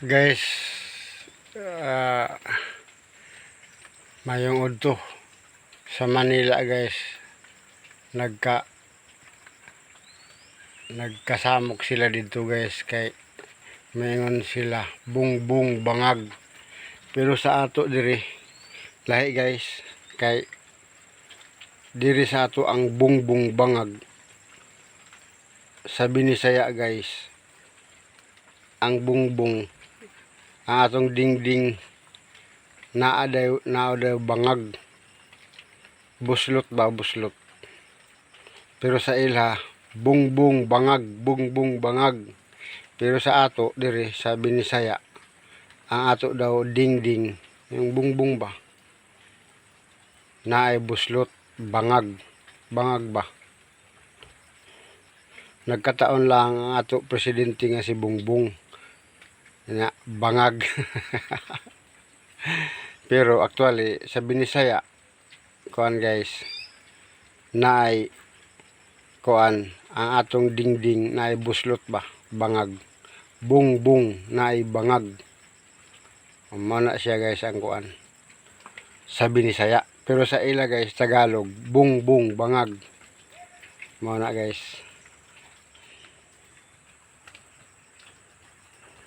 Guys, ah, mayong udto sa Manila guys, nagkasamok sila dito guys, kay maingon sila bungbong bangag. Pero sa ato diri lahi guys, kay diri sa ato ang bungbong bangag. Sa Binisaya guys, ang bungbong, ang atong dingding naa daw bangag, buslot ba, buslot. Pero sa ilha bungbong bangag. Pero sa ato dire sa Binisaya, ang ato daw dingding, yung bungbong ba, naay buslot, bangag ba. Nagkataon lang ang ato presidente nga si Bongbong nga bangag. Pero actually sa Binisaya, kuan guys, naay kuan, ang atong dingding naay buslot ba, bangag. Bungbong naay bangag. Mao na siya guys ang kuan sa Binisaya. Pero sa ila guys, Tagalog, bungbong bangag. Mao na guys.